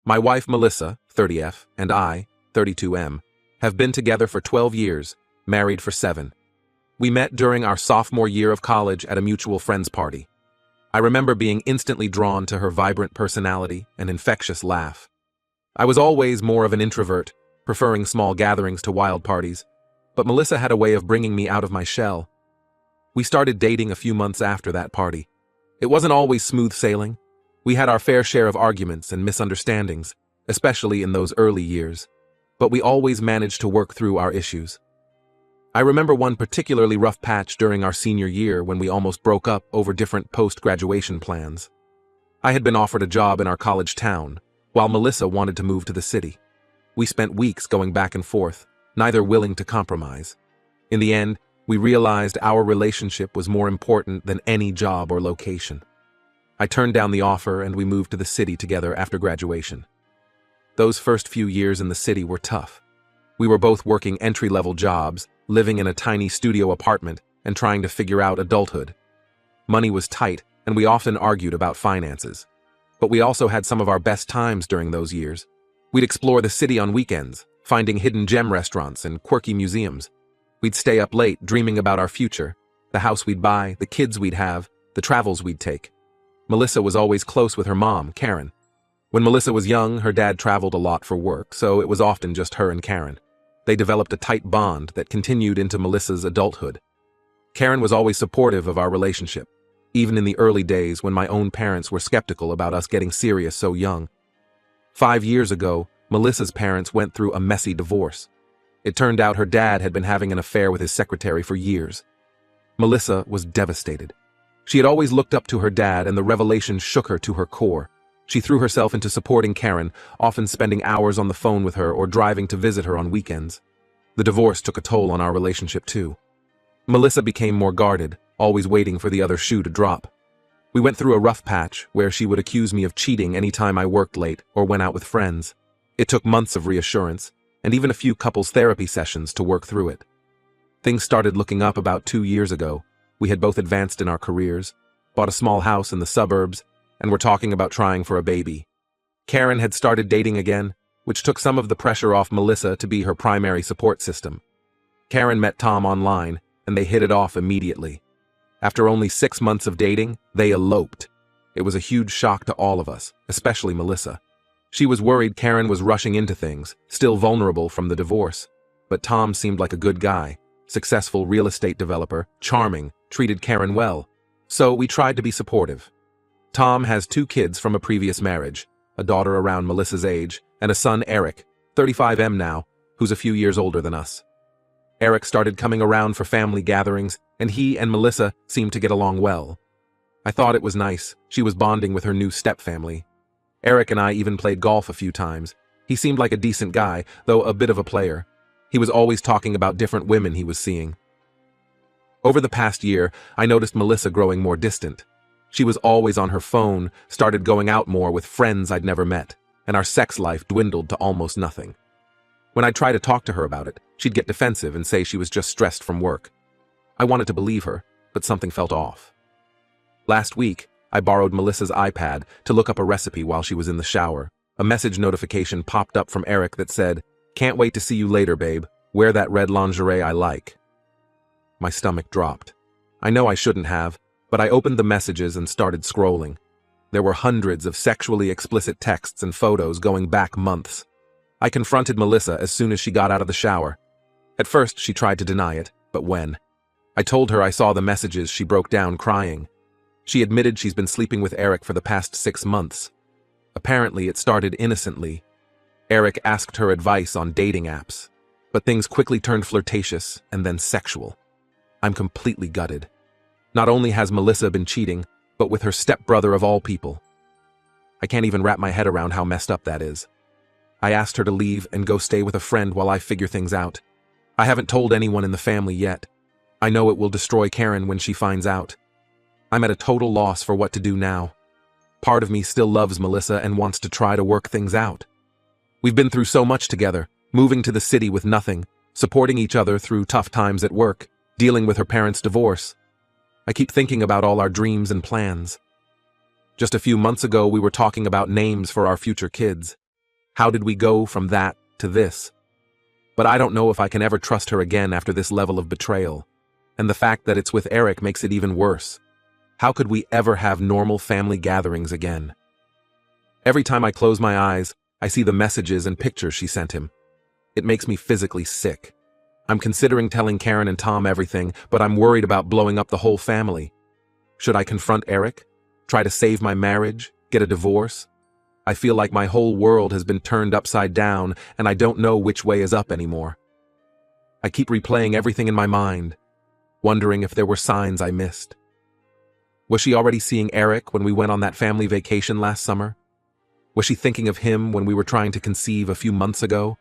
My wife Melissa, 30F, and I, 32M, have been together for 12 years, married for 7. We met during our sophomore year of college at a mutual friend's party. I remember being instantly drawn to her vibrant personality and infectious laugh. I was always more of an introvert, preferring small gatherings to wild parties, but Melissa had a way of bringing me out of my shell. We started dating a few months after that party. It wasn't always smooth sailing. We had our fair share of arguments and misunderstandings, especially in those early years, but we always managed to work through our issues. I remember one particularly rough patch during our senior year when we almost broke up over different post-graduation plans. I had been offered a job in our college town, while Melissa wanted to move to the city. We spent weeks going back and forth, neither willing to compromise. In the end, we realized our relationship was more important than any job or location. I turned down the offer and we moved to the city together after graduation. Those first few years in the city were tough. We were both working entry-level jobs, living in a tiny studio apartment, and trying to figure out adulthood. Money was tight, and we often argued about finances. But we also had some of our best times during those years. We'd explore the city on weekends, finding hidden gem restaurants and quirky museums. We'd stay up late dreaming about our future, the house we'd buy, the kids we'd have, the travels we'd take. Melissa was always close with her mom, Karen. When Melissa was young, her dad traveled a lot for work, so it was often just her and Karen. They developed a tight bond that continued into Melissa's adulthood. Karen was always supportive of our relationship, even in the early days when my own parents were skeptical about us getting serious so young. 5 years ago, Melissa's parents went through a messy divorce. It turned out her dad had been having an affair with his secretary for years. Melissa was devastated. She had always looked up to her dad, and the revelation shook her to her core. She threw herself into supporting Karen, often spending hours on the phone with her or driving to visit her on weekends. The divorce took a toll on our relationship too. Melissa became more guarded, always waiting for the other shoe to drop. We went through a rough patch where she would accuse me of cheating anytime I worked late or went out with friends. It took months of reassurance, and even a few couples therapy sessions to work through it. Things started looking up about 2 years ago. We had both advanced in our careers, bought a small house in the suburbs, and were talking about trying for a baby. Karen had started dating again, which took some of the pressure off Melissa to be her primary support system. Karen met Tom online, and they hit it off immediately. After only 6 months of dating, they eloped. It was a huge shock to all of us, especially Melissa. She was worried Karen was rushing into things, still vulnerable from the divorce. But Tom seemed like a good guy, successful real estate developer, charming, treated Karen well. So we tried to be supportive. Tom has 2 kids from a previous marriage, a daughter around Melissa's age, and a son, Eric, 35M now, who's a few years older than us. Eric started coming around for family gatherings, and he and Melissa seemed to get along well. I thought it was nice. She was bonding with her new stepfamily. Eric and I even played golf a few times. He seemed like a decent guy, though a bit of a player. He was always talking about different women he was seeing. Over the past year, I noticed Melissa growing more distant. She was always on her phone, started going out more with friends I'd never met, and our sex life dwindled to almost nothing. When I'd try to talk to her about it, she'd get defensive and say she was just stressed from work. I wanted to believe her, but something felt off. Last week, I borrowed Melissa's iPad to look up a recipe while she was in the shower. A message notification popped up from Eric that said, "Can't wait to see you later, babe. Wear that red lingerie I like." My stomach dropped. I know I shouldn't have, but I opened the messages and started scrolling. There were hundreds of sexually explicit texts and photos going back months. I confronted Melissa as soon as she got out of the shower. At first, she tried to deny it, but when I told her I saw the messages, she broke down crying. She admitted she's been sleeping with Eric for the past 6 months. Apparently, it started innocently. Eric asked her advice on dating apps, but things quickly turned flirtatious and then sexual. I'm completely gutted. Not only has Melissa been cheating, but with her stepbrother of all people. I can't even wrap my head around how messed up that is. I asked her to leave and go stay with a friend while I figure things out. I haven't told anyone in the family yet. I know it will destroy Karen when she finds out. I'm at a total loss for what to do now. Part of me still loves Melissa and wants to try to work things out. We've been through so much together, moving to the city with nothing, supporting each other through tough times at work, dealing with her parents' divorce. I keep thinking about all our dreams and plans. Just a few months ago, we were talking about names for our future kids. How did we go from that to this? But I don't know if I can ever trust her again after this level of betrayal. And the fact that it's with Eric makes it even worse. How could we ever have normal family gatherings again? Every time I close my eyes, I see the messages and pictures she sent him. It makes me physically sick. I'm considering telling Karen and Tom everything, but I'm worried about blowing up the whole family. Should I confront Eric? Try to save my marriage? Get a divorce? I feel like my whole world has been turned upside down, and I don't know which way is up anymore. I keep replaying everything in my mind, wondering if there were signs I missed. Was she already seeing Eric when we went on that family vacation last summer? Was she thinking of him when we were trying to conceive a few months ago?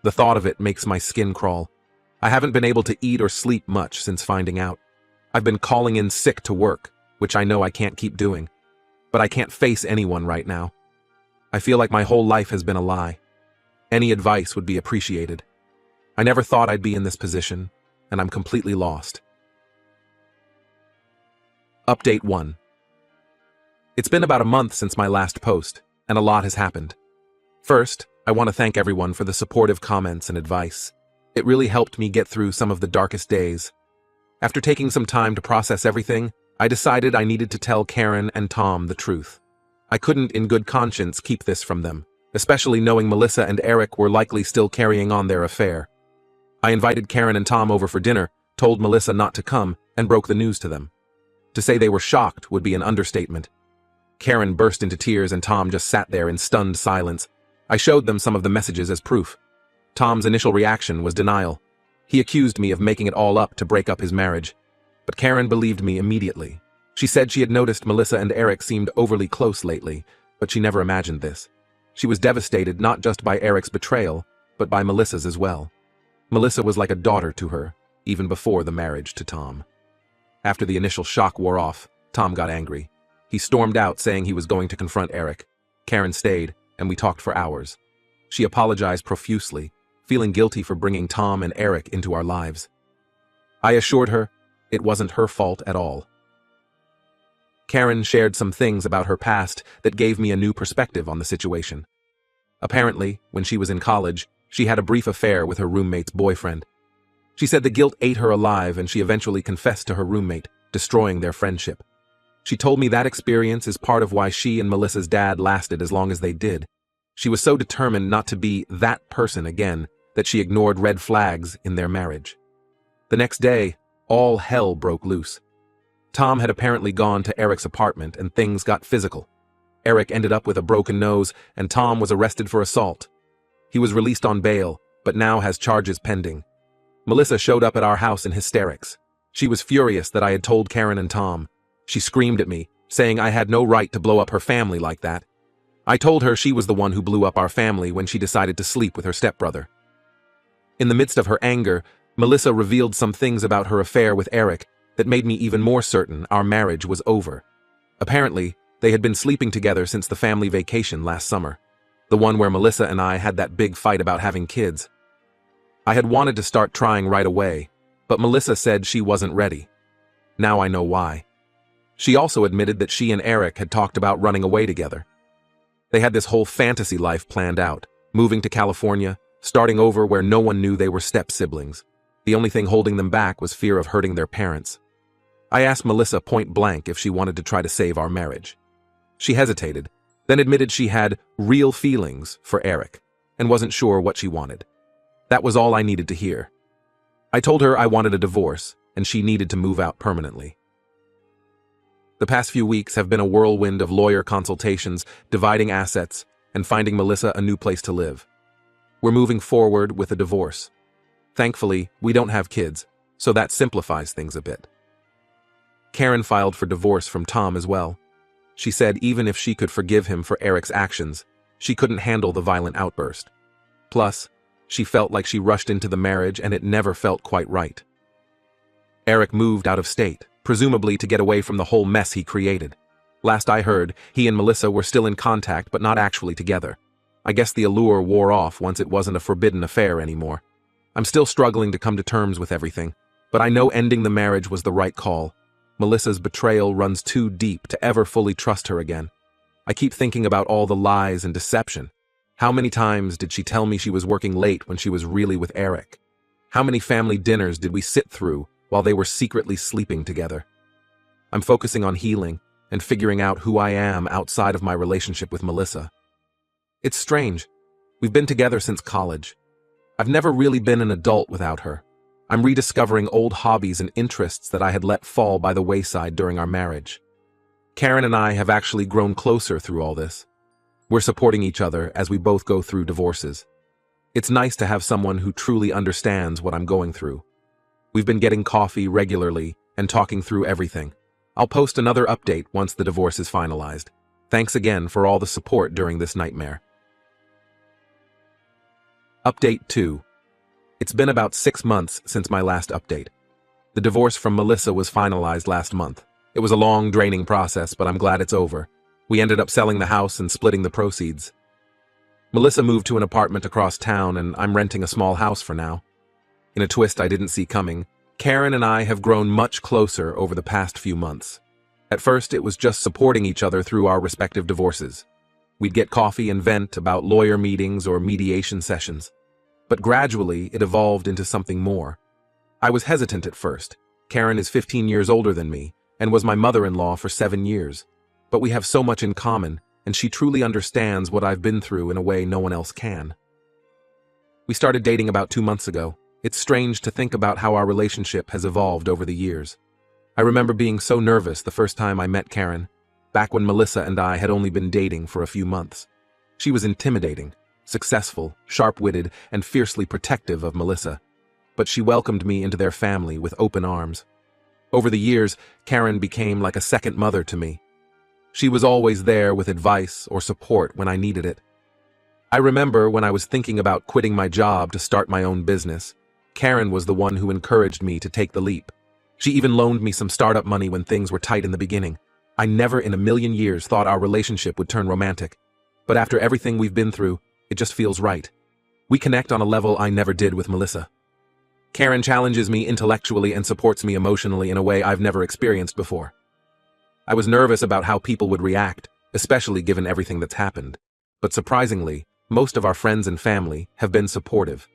The thought of it makes my skin crawl. I haven't been able to eat or sleep much since finding out. I've been calling in sick to work, which I know I can't keep doing. But I can't face anyone right now. I feel like my whole life has been a lie. Any advice would be appreciated. I never thought I'd be in this position, and I'm completely lost. Update 1. It's been about a month since my last post, and a lot has happened. First, I want to thank everyone for the supportive comments and advice. It really helped me get through some of the darkest days. After taking some time to process everything, I decided I needed to tell Karen and Tom the truth. I couldn't in good conscience keep this from them, especially knowing Melissa and Eric were likely still carrying on their affair. I invited Karen and Tom over for dinner, told Melissa not to come, and broke the news to them. To say they were shocked would be an understatement. Karen burst into tears and Tom just sat there in stunned silence. I showed them some of the messages as proof. Tom's initial reaction was denial. He accused me of making it all up to break up his marriage. But Karen believed me immediately. She said she had noticed Melissa and Eric seemed overly close lately, but she never imagined this. She was devastated not just by Eric's betrayal, but by Melissa's as well. Melissa was like a daughter to her, even before the marriage to Tom. After the initial shock wore off, Tom got angry. He stormed out saying he was going to confront Eric. Karen stayed, and we talked for hours. She apologized profusely, feeling guilty for bringing Tom and Eric into our lives. I assured her it wasn't her fault at all. Karen shared some things about her past that gave me a new perspective on the situation. Apparently, when she was in college, she had a brief affair with her roommate's boyfriend. She said the guilt ate her alive and she eventually confessed to her roommate, destroying their friendship. She told me that experience is part of why she and Melissa's dad lasted as long as they did. She was so determined not to be that person again that she ignored red flags in their marriage. The next day, all hell broke loose. Tom had apparently gone to Eric's apartment and things got physical. Eric ended up with a broken nose and Tom was arrested for assault. He was released on bail, but now has charges pending. Melissa showed up at our house in hysterics. She was furious that I had told Karen and Tom. She screamed at me, saying I had no right to blow up her family like that. I told her she was the one who blew up our family when she decided to sleep with her stepbrother. In the midst of her anger, Melissa revealed some things about her affair with Eric that made me even more certain our marriage was over. Apparently, they had been sleeping together since the family vacation last summer, the one where Melissa and I had that big fight about having kids. I had wanted to start trying right away, but Melissa said she wasn't ready. Now I know why. She also admitted that she and Eric had talked about running away together. They had this whole fantasy life planned out, moving to California, starting over where no one knew they were step-siblings. The only thing holding them back was fear of hurting their parents. I asked Melissa point blank if she wanted to try to save our marriage. She hesitated, then admitted she had real feelings for Eric and wasn't sure what she wanted. That was all I needed to hear. I told her I wanted a divorce and she needed to move out permanently. The past few weeks have been a whirlwind of lawyer consultations, dividing assets, and finding Melissa a new place to live. We're moving forward with a divorce. Thankfully, we don't have kids, so that simplifies things a bit. Karen filed for divorce from Tom as well. She said even if she could forgive him for Eric's actions, she couldn't handle the violent outburst. Plus, she felt like she rushed into the marriage and it never felt quite right. Eric moved out of state, presumably to get away from the whole mess he created. Last I heard, he and Melissa were still in contact but not actually together. I guess the allure wore off once it wasn't a forbidden affair anymore. I'm still struggling to come to terms with everything, but I know ending the marriage was the right call. Melissa's betrayal runs too deep to ever fully trust her again. I keep thinking about all the lies and deception. How many times did she tell me she was working late when she was really with Eric? How many family dinners did we sit through while they were secretly sleeping together? I'm focusing on healing and figuring out who I am outside of my relationship with Melissa. It's strange. We've been together since college. I've never really been an adult without her. I'm rediscovering old hobbies and interests that I had let fall by the wayside during our marriage. Karen and I have actually grown closer through all this. We're supporting each other as we both go through divorces. It's nice to have someone who truly understands what I'm going through. We've been getting coffee regularly and talking through everything. I'll post another update once the divorce is finalized. Thanks again for all the support during this nightmare. Update 2. It's been about 6 months since my last update. The divorce from Melissa was finalized last month. It was a long, draining process, but I'm glad it's over. We ended up selling the house and splitting the proceeds. Melissa moved to an apartment across town, and I'm renting a small house for now. In a twist I didn't see coming, Karen and I have grown much closer over the past few months. At first, it was just supporting each other through our respective divorces. We'd get coffee and vent about lawyer meetings or mediation sessions. But gradually, it evolved into something more. I was hesitant at first. Karen is 15 years older than me and was my mother-in-law for 7 years. But we have so much in common, and she truly understands what I've been through in a way no one else can. We started dating about 2 months ago. It's strange to think about how our relationship has evolved over the years. I remember being so nervous the first time I met Karen, back when Melissa and I had only been dating for a few months. She was intimidating, successful, sharp-witted, and fiercely protective of Melissa. But she welcomed me into their family with open arms. Over the years, Karen became like a second mother to me. She was always there with advice or support when I needed it. I remember when I was thinking about quitting my job to start my own business, Karen was the one who encouraged me to take the leap. She even loaned me some startup money when things were tight in the beginning. I never in a million years thought our relationship would turn romantic. But after everything we've been through, it just feels right. We connect on a level I never did with Melissa. Karen challenges me intellectually and supports me emotionally in a way I've never experienced before. I was nervous about how people would react, especially given everything that's happened. But surprisingly, most of our friends and family have been supportive.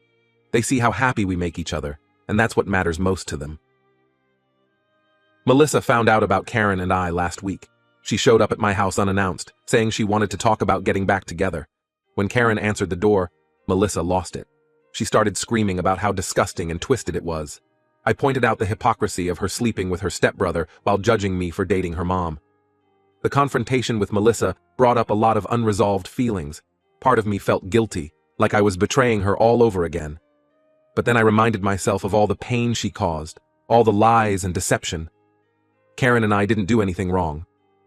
They see how happy we make each other, and that's what matters most to them. Melissa found out about Karen and I last week. She showed up at my house unannounced, saying she wanted to talk about getting back together. When Karen answered the door, Melissa lost it. She started screaming about how disgusting and twisted it was. I pointed out the hypocrisy of her sleeping with her stepbrother while judging me for dating her mom. The confrontation with Melissa brought up a lot of unresolved feelings. Part of me felt guilty, like I was betraying her all over again. But then I reminded myself of all the pain she caused, all the lies and deception. Karen and I didn't do anything wrong.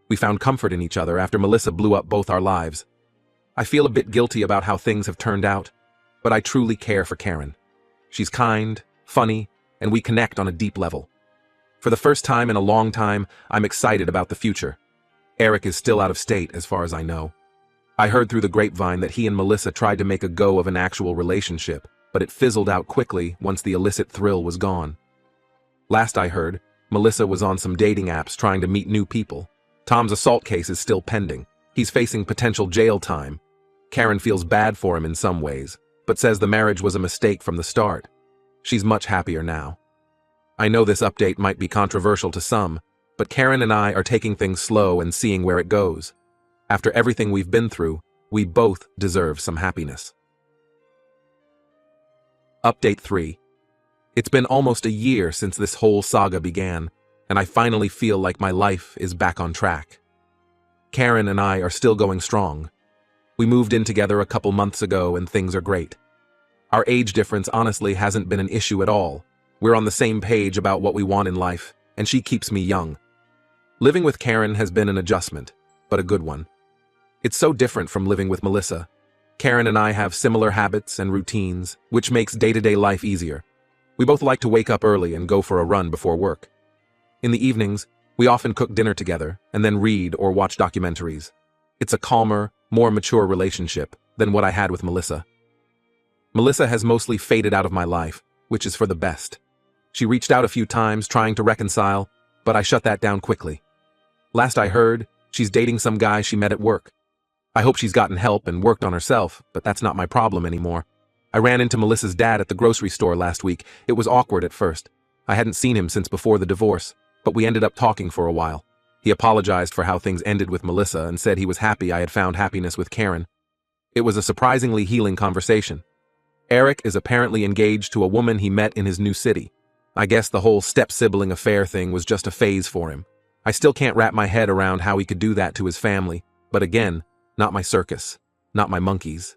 We found comfort in each other after Melissa blew up both our lives. I feel a bit guilty about how things have turned out, but I truly care for Karen. She's kind, funny, and we connect on a deep level. For the first time in a long time, I'm excited about the future. Eric is still out of state as far as I know. I heard through the grapevine that he and Melissa tried to make a go of an actual relationship, but it fizzled out quickly once the illicit thrill was gone. Last I heard, Melissa was on some dating apps trying to meet new people. Tom's assault case is still pending. He's facing potential jail time. Karen feels bad for him in some ways, but says the marriage was a mistake from the start. She's much happier now. I know this update might be controversial to some, but Karen and I are taking things slow and seeing where it goes. After everything we've been through, we both deserve some happiness. Update 3. It's been almost a year since this whole saga began, and I finally feel like my life is back on track. Karen and I are still going strong. We moved in together a couple months ago and things are great. Our age difference honestly hasn't been an issue at all. We're on the same page about what we want in life, and she keeps me young. Living with Karen has been an adjustment, but a good one. It's so different from living with Melissa. Karen and I have similar habits and routines, which makes day-to-day life easier. We both like to wake up early and go for a run before work. In the evenings, we often cook dinner together and then read or watch documentaries. It's a calmer, more mature relationship than what I had with Melissa. Melissa has mostly faded out of my life, which is for the best. She reached out a few times trying to reconcile, but I shut that down quickly. Last I heard, she's dating some guy she met at work. I hope she's gotten help and worked on herself, but that's not my problem anymore. I ran into Melissa's dad at the grocery store last week. It was awkward at first. I hadn't seen him since before the divorce, but we ended up talking for a while. He apologized for how things ended with Melissa and said he was happy I had found happiness with Karen. It was a surprisingly healing conversation. Eric is apparently engaged to a woman he met in his new city. I guess the whole step-sibling affair thing was just a phase for him. I still can't wrap my head around how he could do that to his family, but again, not my circus, not my monkeys.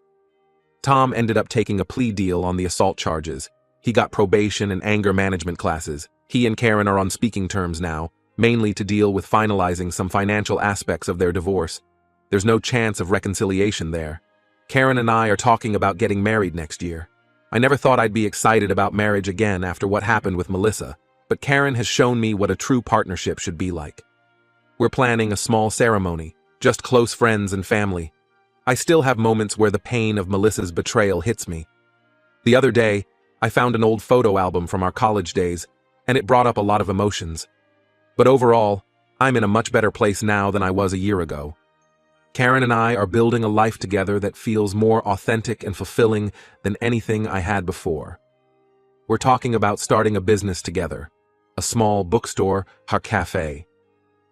Tom ended up taking a plea deal on the assault charges. He got probation and anger management classes. He and Karen are on speaking terms now, mainly to deal with finalizing some financial aspects of their divorce. There's no chance of reconciliation there. Karen and I are talking about getting married next year. I never thought I'd be excited about marriage again after what happened with Melissa, but Karen has shown me what a true partnership should be like. We're planning a small ceremony, just close friends and family. I still have moments where the pain of Melissa's betrayal hits me. The other day, I found an old photo album from our college days, and it brought up a lot of emotions. But overall, I'm in a much better place now than I was a year ago. Karen and I are building a life together that feels more authentic and fulfilling than anything I had before. We're talking about starting a business together, a small bookstore, her cafe.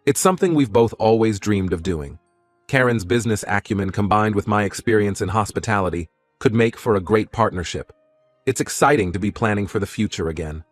It's something we've both always dreamed of doing. Karen's business acumen combined with my experience in hospitality could make for a great partnership. It's exciting to be planning for the future again.